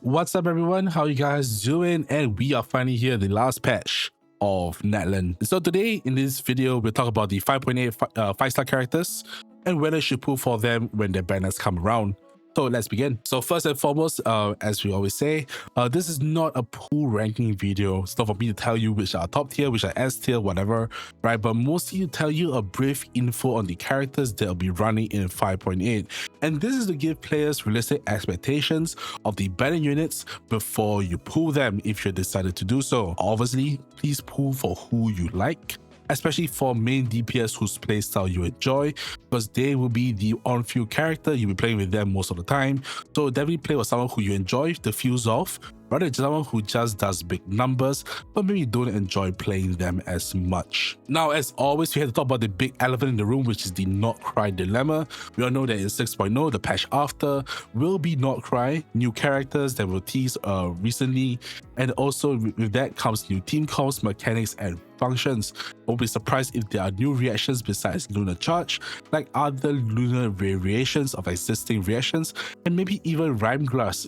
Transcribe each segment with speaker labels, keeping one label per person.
Speaker 1: What's up, everyone? How you guys doing? And we are finally here, the last patch of natlan. So today in this video, we'll talk about the 5.8 5-star characters and whether you should pull for them when their banners come around. So let's begin. So first and foremost, as we always say, this is not a pool ranking video. It's not for me to tell you which are top tier, which are S tier, whatever, right? But mostly to tell you a brief info on the characters that will be running in 5.8. And this is to give players realistic expectations of the banner units before you pull them if you decided to do so. Obviously, please pull for who you like, especially for main DPS whose playstyle you enjoy, because they will be the on-field character. You'll be playing with them most of the time. So definitely play with someone who you enjoy the feels of, rather than someone who just does big numbers, but maybe you don't enjoy playing them as much. Now, as always, we have to talk about the big elephant in the room, which is the Nod-Krai dilemma. We all know that in 6.0, the patch after will be Nod-Krai, new characters that were teased recently, and also with that comes new team calls, mechanics, and functions. Won't be surprised if there are new reactions besides Lunar Charge, like other lunar variations of existing reactions, and maybe even Rhyme Grass.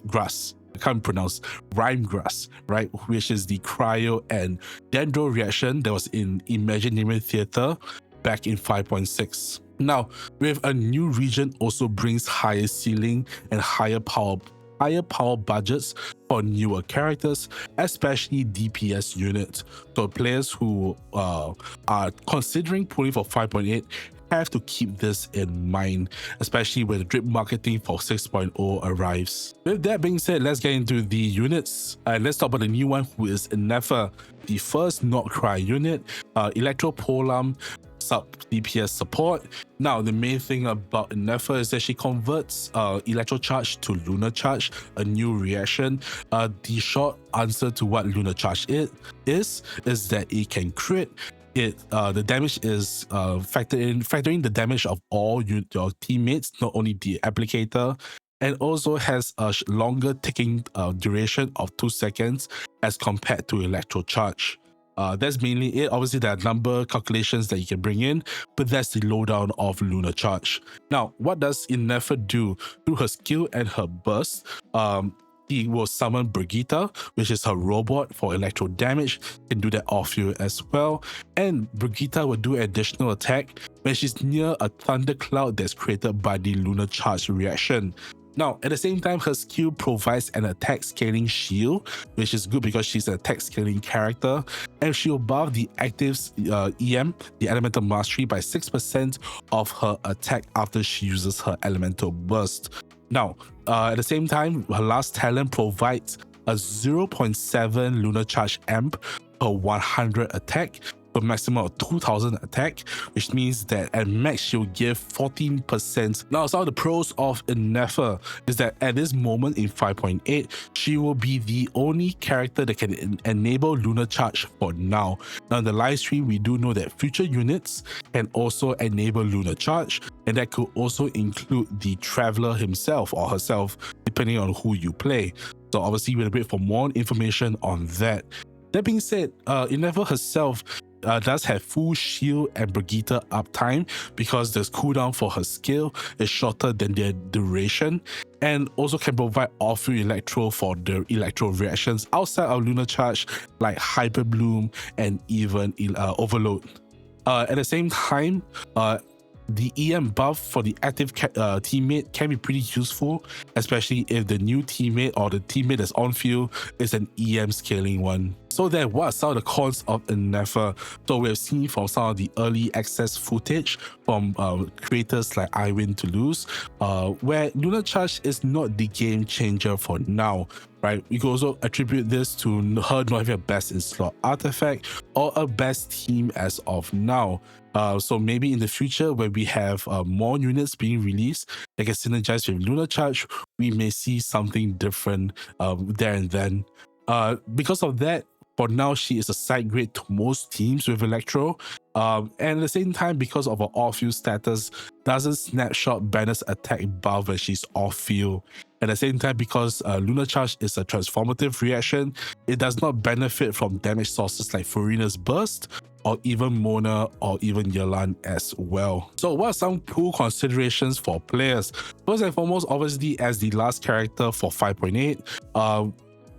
Speaker 1: I can't pronounce Rhyme Grass, right? Which is the Cryo and Dendro reaction that was in Imaginary Theater back in 5.6. Now, with a new region also brings higher ceiling and higher power budgets for newer characters, especially DPS units. So players who are considering pulling for 5.8 have to keep this in mind, especially when the drip marketing for 6.0 arrives. With that being said, let's get into the units. Let's talk about the new one, who is Ineffa, the first Nod-Krai unit, Electro Polearm, sub DPS support. Now, the main thing about Ineffa is that she converts Electro Charge to Lunar Charge, a new reaction. The short answer to what Lunar Charge is that it can crit. The damage is factoring the damage of all your teammates, not only the applicator, and also has a longer ticking duration of 2 seconds as compared to Electro Charge. That's mainly it. Obviously, there are number calculations that you can bring in, but that's the lowdown of Lunar Charge. Now, what does Ineffa do? Through her skill and her burst, he will summon Brigitte, which is her robot for electro damage. Can do that off you as well. And Brigitte will do additional attack when she's near a thundercloud that's created by the Lunar Charge reaction. Now, at the same time, her skill provides an attack scaling shield, which is good because she's an attack scaling character, and she'll buff the active EM, the Elemental Mastery, by 6% of her attack after she uses her Elemental Burst. Now, at the same time, her last talent provides a 0.7 Lunar Charge amp per 100 attack, a maximum of 2000 attack, which means that at max she'll give 14%. Now, some of the pros of Ineffa is that at this moment in 5.8, she will be the only character that can enable Lunar Charge for now. Now, in the live stream, we do know that future units can also enable Lunar Charge, and that could also include the Traveler himself or herself, depending on who you play. So obviously, we'll wait for more information on that. That being said, Ineffa herself does have full shield and Brigitte uptime because the cooldown for her skill is shorter than their duration, and also can provide off-field electro for the electro reactions outside of Lunar Charge, like Hyper Bloom and even Overload. At the same time, the EM buff for the active teammate can be pretty useful, especially if the new teammate or the teammate that's on field is an EM scaling one. So then, what are some of the cons of Ineffa? So we have seen from some of the early access footage from creators like iWin Toulouse, where Lunar Charge is not the game changer for now, right? We can also attribute this to her not having a best in slot artifact or a best team as of now. So maybe in the future, when we have more units being released that can synergize with Lunar Charge, we may see something different there and then. Because of that, for now, she is a side grade to most teams with Electro. And at the same time, because of her off-field status, doesn't snapshot Banner's attack buff when she's off-field. At the same time, because Lunar Charge is a transformative reaction, it does not benefit from damage sources like Furina's Burst or even Mona or even Yalan as well. So what are some cool considerations for players? First and foremost, obviously, as the last character for 5.8,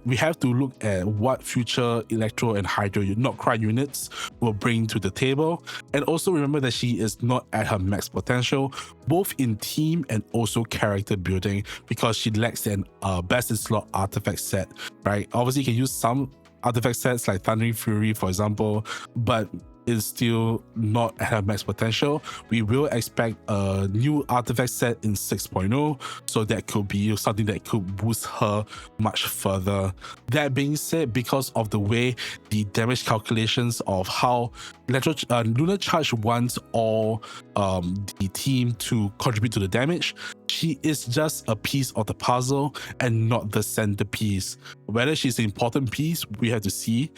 Speaker 1: we have to look at what future Electro and Hydro Nod-Krai units will bring to the table. And also remember that she is not at her max potential, both in team and also character building, because she lacks an best in slot artifact set, right? Obviously, you can use some artifact sets like Thundering Fury, for example, but is still not at her max potential. We will expect a new artifact set in 6.0, so that could be something that could boost her much further. That being said, because of the way the damage calculations of how Lunar Charge wants all the team to contribute to the damage, she is just a piece of the puzzle and not the centerpiece. Whether she's an important piece, we have to see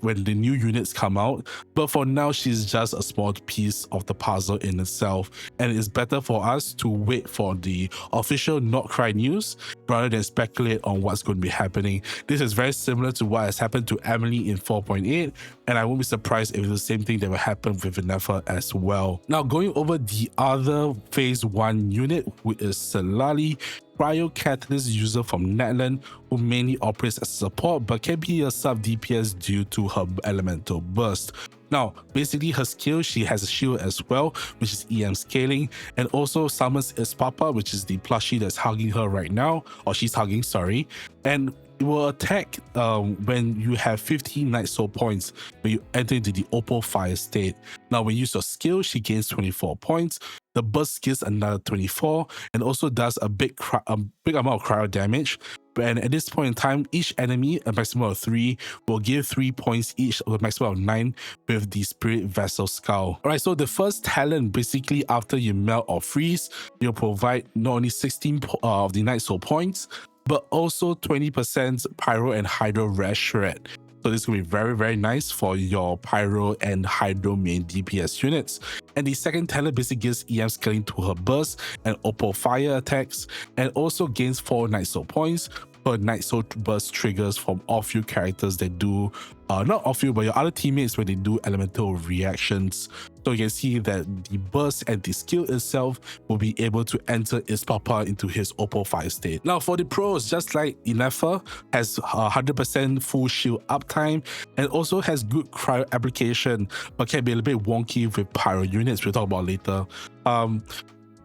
Speaker 1: when the new units come out. But for now, she's just a small piece of the puzzle in itself. And it's better for us to wait for the official Nod-Krai news rather than speculate on what's going to be happening. This is very similar to what has happened to Emily in 4.8. And I won't be surprised if it's the same thing that will happen with Ineffa as well. Now, going over the other phase 1 unit, which is Citlali, Cryo Catalyst user from Natlan, who mainly operates as support but can be a sub DPS due to her elemental burst. Now, basically her skill, she has a shield as well, which is EM scaling, and also summons Ispapa, which is the plushie that's hugging her right now, or she's hugging, sorry, and it will attack when you have 15 Night Soul points when you enter into the Opal Fire state. Now, when you use your skill, she gains 24 points. The burst gives another 24 and also does a big amount of cryo damage. And at this point in time, each enemy, a maximum of 3, will give 3 points each, of a maximum of 9 with the Spirit Vessel Skull. Alright, so the first talent, basically after you melt or freeze, you'll provide not only 16 of the Night Soul points, but also 20% Pyro and Hydro Rare Shred. So this will be very, very nice for your Pyro and Hydro main DPS units. And the second talent basically gives EM scaling to her burst and Opal Fire attacks, and also gains 4 Night Soul points per Night Soul burst triggers from off-field characters that do, not off-field, but your other teammates when they do elemental reactions. So you can see that the burst and the skill itself will be able to enter Ispapa into his Opal Fire state. Now for the pros, just like Ineffa, has 100% full shield uptime and also has good cryo application, but can be a little bit wonky with pyro units, we'll talk about later.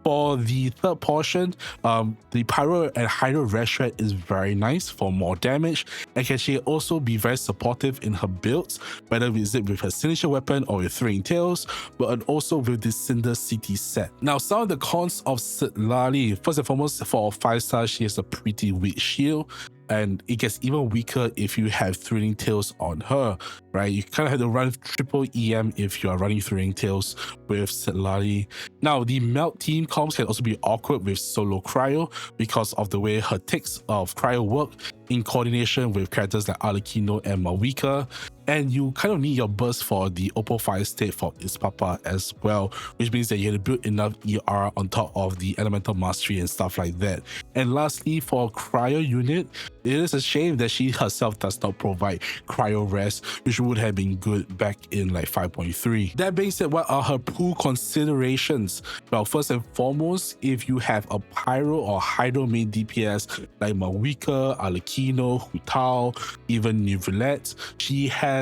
Speaker 1: For the third portion, the Pyro and Hydro Rare Shred is very nice for more damage and can she also be very supportive in her builds, whether it's with her signature weapon or with Throwing Tails, but also with the Cinder City set. Now, some of the cons of Citlali, first and foremost, for 5-star, she has a pretty weak shield, and it gets even weaker if you have Throwing Tails on her, right? You kind of have to run triple EM if you are running Throwing Tails with Citlali. Now, the melt team comps can also be awkward with solo cryo because of the way her ticks of cryo work in coordination with characters like Arlecchino and Mawika. And you kind of need your burst for the Opal Fire state for Ispapa as well, which means that you have to build enough ER on top of the Elemental Mastery and stuff like that. And lastly, for Cryo unit, it is a shame that she herself does not provide Cryo Rest, which would have been good back in like 5.3. That being said, what are her pool considerations? Well, first and foremost, if you have a Pyro or Hydro main DPS like Mawika, Arlecchino, Hu Tao, even Neuvillette, she has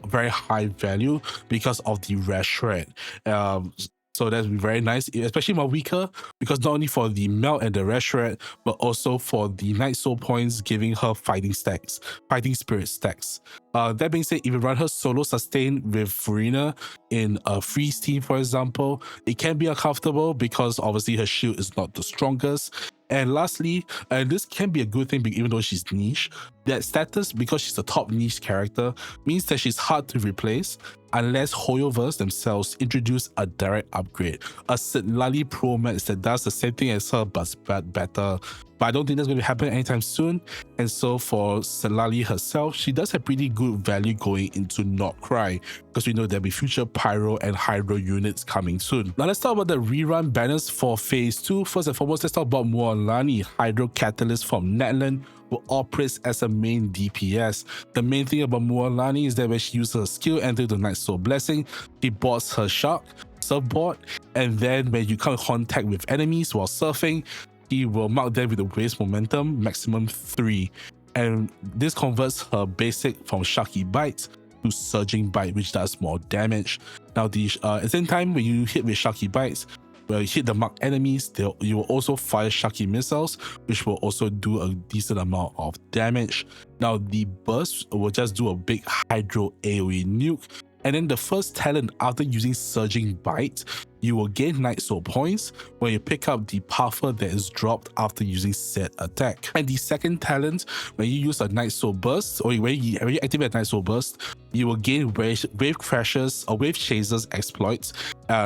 Speaker 1: very high value because of the Rare Shred. So that's very nice, especially Mawika, because not only for the melt and the Rare Shred, but also for the Night Soul points, giving her fighting spirit stacks. That being said, if you run her solo sustain with Furina in a freeze team, for example, it can be uncomfortable because obviously her shield is not the strongest. And lastly, and this can be a good thing even though she's niche, that status, because she's a top niche character, means that she's hard to replace unless Hoyoverse themselves introduce a direct upgrade, a Citlali Pro Max that does the same thing as her but better. But I don't think that's going to happen anytime soon. And so for Citlali herself, she does have pretty good value going into Nod-Krai, because we know there'll be future Pyro and Hydro units coming soon. Now let's talk about the rerun banners for Phase 2. First and foremost, let's talk about Mualani, Hydro Catalyst from Natlan, will operate as a main DPS. The main thing about Mualani is that when she uses her skill enter the Night Soul Blessing, she boards her shark surfboard, and then when you come in contact with enemies while surfing, he will mark them with a waste momentum maximum 3, and this converts her basic from Sharky Bite to Surging Bite, which does more damage. Now, at the same time, when you hit with Sharky Bites, when you hit the marked enemies, you will also fire Sharky missiles, which will also do a decent amount of damage. Now, the burst will just do a big Hydro AoE nuke, and then the first talent after using Surging Bite, you will gain Night Soul points when you pick up the puffer that is dropped after using said attack. And the second talent, when you use a Night Soul Burst, or when you activate a Night Soul Burst, you will gain Wave Crashers or Wave Chasers exploits.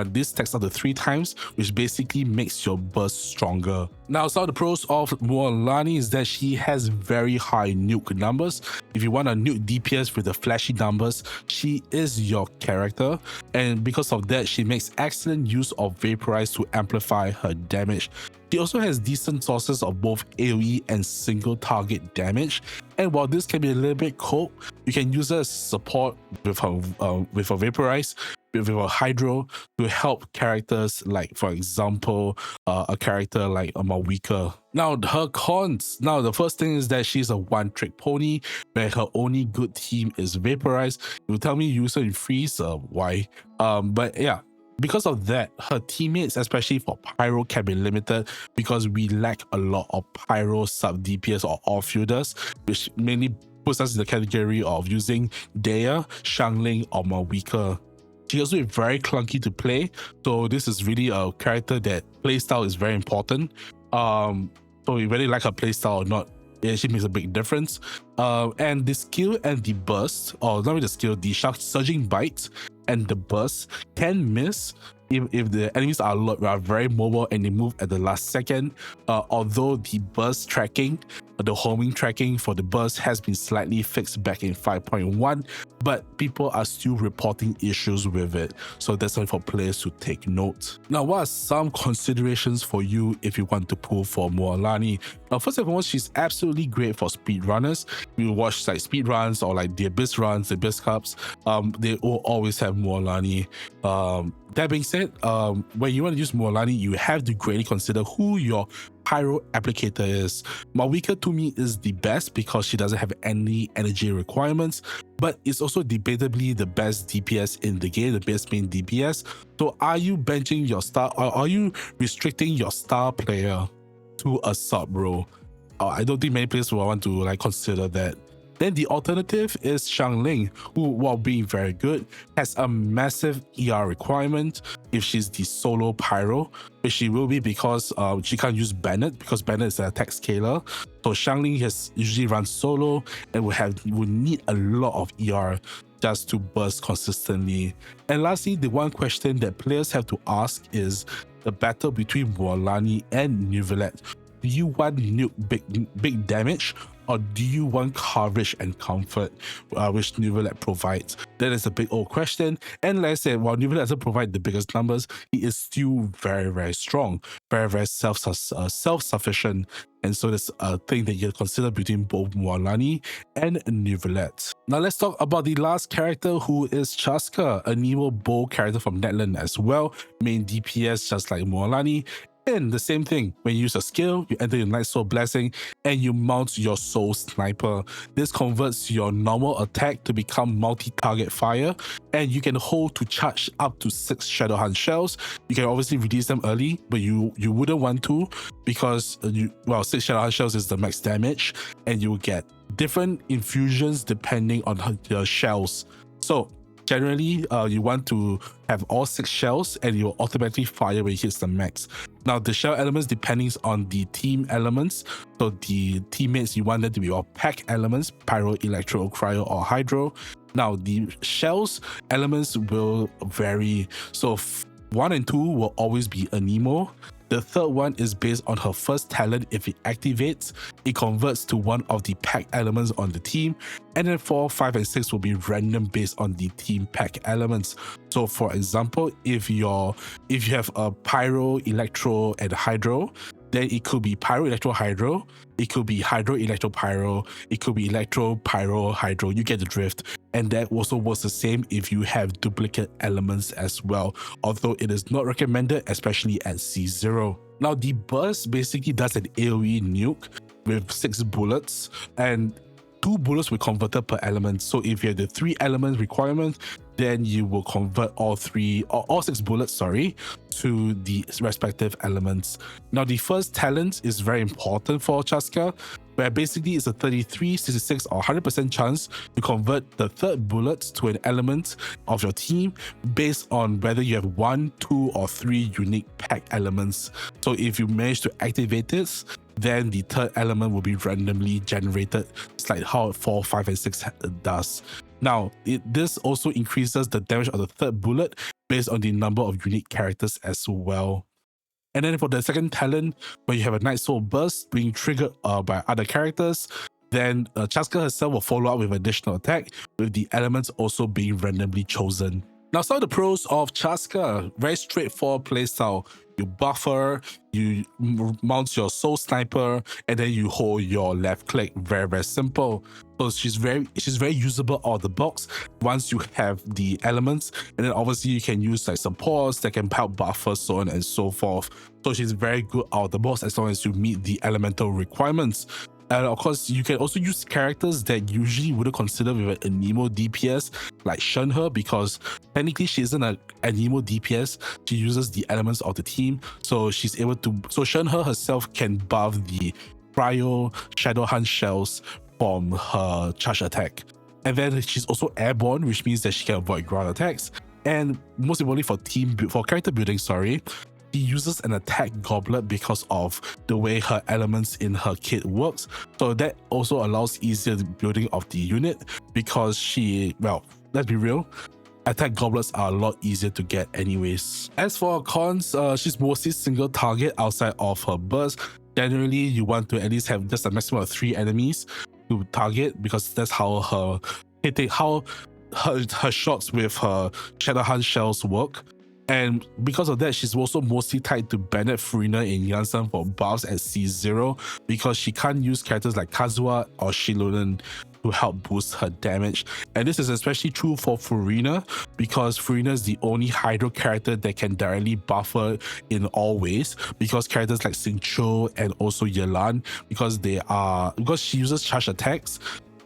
Speaker 1: This stacks up to 3 times, which basically makes your burst stronger. Now, some of the pros of Mualani is that she has very high nuke numbers. If you want a nuke DPS with the flashy numbers, she is your character, and because of that, she makes excellent use of Vaporize to amplify her damage. She also has decent sources of both AoE and single target damage, and while this can be a little bit cold, you can use her as support with her Vaporize, with a Hydro, to help characters like, for example, a character like a Mawika. Now, her cons. Now, the first thing is that she's a one-trick pony, where her only good team is Vaporize. You tell me use her in freeze, why? But yeah. Because of that, her teammates, especially for Pyro, can be limited because we lack a lot of Pyro sub-DPS or off-fielders, which mainly puts us in the category of using Daya, Xiangling, or Mawika. She also is very clunky to play, so this is really a character that playstyle is very important. So you really like her playstyle or not, it actually makes a big difference. And the skill and the burst, or not really the skill, the Surging Bite and the burst can miss if the enemies are very mobile and they move at the last second. Although the burst tracking, the homing tracking for the burst has been slightly fixed back in 5.1, but people are still reporting issues with it, so that's something for players to take note. Now, what are some considerations for you if you want to pull for Mualani? First and foremost, she's absolutely great for speedrunners. You watch like speedruns or like the Abyss runs, the Abyss Cups, they will always have Mualani. That being said, when you want to use Mualani, you have to greatly consider who your Pyro applicator is. Mawika to me is the best because she doesn't have any energy requirements, but it's also debatably the best DPS in the game, the best main DPS. So are you benching your star, or are you restricting your star player to a sub role? I don't think many players will want to like consider that. Then the alternative is Xiangling, who, while being very good, has a massive ER requirement if she's the solo Pyro, which she will be because she can't use Bennett, because Bennett is an attack scaler. So Xiangling has usually run solo and will need a lot of ER just to burst consistently. And lastly, the one question that players have to ask is the battle between Mualani and Neuvillette. Do you want big damage, or do you want coverage and comfort, which Neuvillette provides? That is a big old question. And like I said, while Neuvillette doesn't provide the biggest numbers, he is still very, very strong, very, very self-sufficient. And so that's a thing that you consider between both Mualani and Neuvillette. Now let's talk about the last character, who is Chasca, a Nemo Bow character from Natlan as well, main DPS just like Mualani. And the same thing, when you use a skill, you enter your Night Soul Blessing and you mount your Soul Sniper. This converts your normal attack to become multi-target fire, and you can hold to charge up to 6 Shadowhunt shells. You can obviously release them early, but you wouldn't want to, because 6 Shadowhunt shells is the max damage, and you will get different infusions depending on your shells. So generally, you want to have all 6 shells and you will automatically fire when it hits the max. Now, the shell elements depending on the team elements. So the teammates, you want them to be all pack elements, Pyro, Electro, Cryo, or Hydro. Now, the shells elements will vary. So 1 and 2 will always be a Nemo. The third one is based on her first talent. If it activates, it converts to one of the pack elements on the team. And then 4, 5, and 6 will be random based on the team pack elements. So for example, if you have a Pyro, Electro, and Hydro, then it could be pyro, electro, hydro. It could be hydro, electro, pyro. It could be electro, pyro, hydro. You get the drift. And that also works the same if you have duplicate elements as well, although it is not recommended, especially at C0. Now, the burst basically does an AoE nuke with 6 bullets, and 2 bullets will converted per element. So if you have the 3 element requirement, then you will convert all 6 bullets, to the respective elements. Now, the first talent is very important for Chasca, where basically it's a 33, 66, or 100% chance to convert the 3rd bullet to an element of your team based on whether you have 1, 2, or 3 unique pack elements. So if you manage to activate this, then the 3rd element will be randomly generated, just like how 4, 5, and 6 does. Now, this also increases the damage of the 3rd bullet based on the number of unique characters as well. And then for the second talent, when you have a Night Soul Burst being triggered by other characters, then Chasca herself will follow up with additional attack, with the elements also being randomly chosen. Now, some of the pros of Chasca, very straightforward playstyle. You buffer, you mount your Soul Sniper, and then you hold your left click. Very, very simple. So she's very usable out of the box once you have the elements, and then obviously you can use like supports that can help buffer, so on and so forth. So she's very good out of the box as long as you meet the elemental requirements. And of course, you can also use characters that usually wouldn't consider with an Nemo DPS, like Shenhe, because technically she isn't an Nemo DPS. She uses the elements of the team, so she's able to. So Shenhe herself can buff the Cryo Shadow Hunt shells from her charge attack, and then she's also airborne, which means that she can avoid ground attacks. And most importantly, for character building, she uses an attack goblet because of the way her elements in her kit works. So that also allows easier building of the unit because let's be real, attack goblets are a lot easier to get anyways. As for her cons, she's mostly single target outside of her burst. Generally, you want to at least have just a maximum of 3 enemies to target because that's how her shots with her Shadow Hunt shells work. And because of that, she's also mostly tied to Bennett Furina in Yansan for buffs at C0 because she can't use characters like Kazuha or Shilonen to help boost her damage. And this is especially true for Furina because Furina is the only Hydro character that can directly buffer in all ways, because characters like Xingqiu and also Yelan, because she uses charge attacks,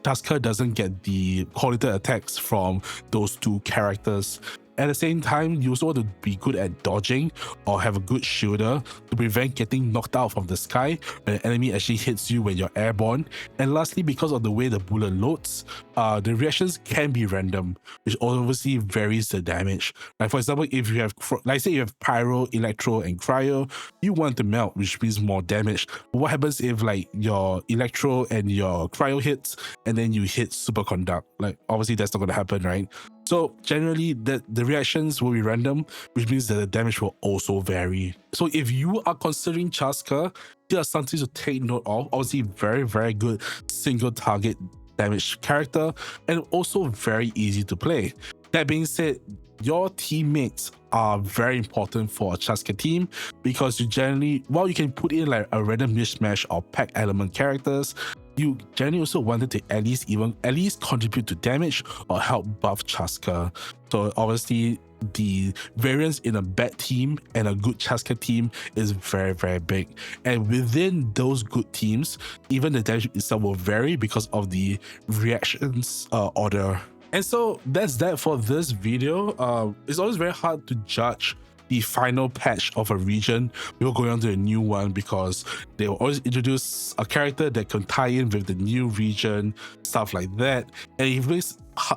Speaker 1: Chasca doesn't get the coordinated attacks from those 2 characters. At the same time, you also want to be good at dodging or have a good shielder to prevent getting knocked out from the sky when an enemy actually hits you when you're airborne. And lastly, because of the way the bullet loads, the reactions can be random, which obviously varies the damage. Like for example, if you have, like say you have Pyro, Electro, and Cryo, you want to melt, which means more damage. But what happens if like your Electro and your Cryo hits, and then you hit Superconduct? Like obviously that's not going to happen, right? So generally, the reactions will be random, which means that the damage will also vary. So if you are considering Chasca, here are something to take note of. Obviously, very, very good single target damage character, and also very easy to play. That being said, your teammates are very important for a Chasca team because you generally, while you can put in like a random mishmash of pack element characters, you generally also wanted to at least contribute to damage or help buff Chasca. So obviously the variance in a bad team and a good Chasca team is very, very big. And within those good teams, even the damage itself will vary because of the reactions order. And so that's that for this video. It's always very hard to judge the final patch of a region before going on to a new one because they will always introduce a character that can tie in with the new region, stuff like that. And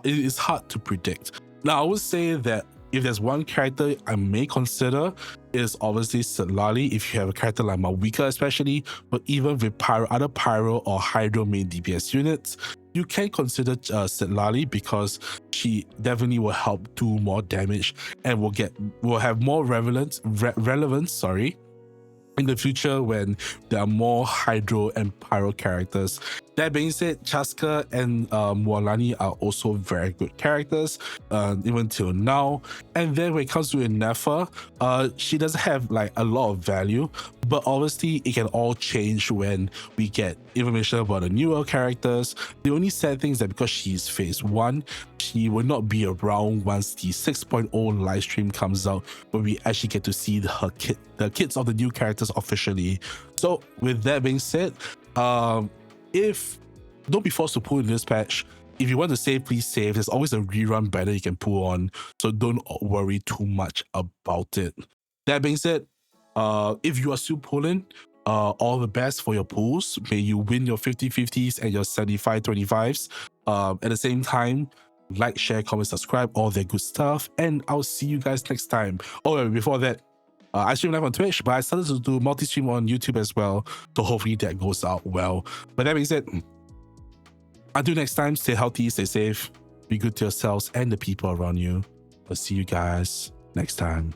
Speaker 1: it's hard to predict. Now, I would say that if there's one character I may consider, is obviously Citlali. If you have a character like Mawika especially, but even with other Pyro or Hydro main DPS units, you can consider Citlali because she definitely will help do more damage and will have more relevance in the future when there are more Hydro and Pyro characters That being said, Chasca and Mualani are also very good characters, even till now. And then when it comes to Ineffa, she doesn't have like a lot of value, but obviously it can all change when we get information about the newer characters. The only sad thing is that because she's phase 1, she will not be around once the 6.0 live stream comes out, where we actually get to see the kids of the new characters officially. So with that being said, if don't be forced to pull in this patch. If you want to save, please save. There's always a rerun banner you can pull on, so don't worry too much about it. That being said, if you are still pulling, all the best for your pulls. May you win your 50-50s and your 75-25s. At the same time, like, share, comment, subscribe, all that good stuff, and I'll see you guys next time. Oh, before that, I stream live on Twitch, but I started to do multi-stream on YouTube as well, so hopefully that goes out well. But that being said, until next time, stay healthy, stay safe, be good to yourselves and the people around you. I'll see you guys next time.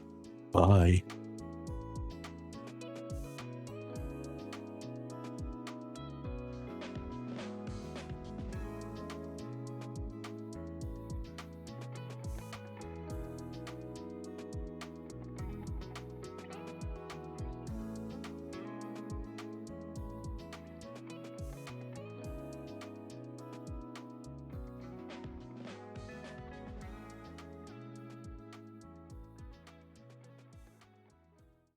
Speaker 1: Bye.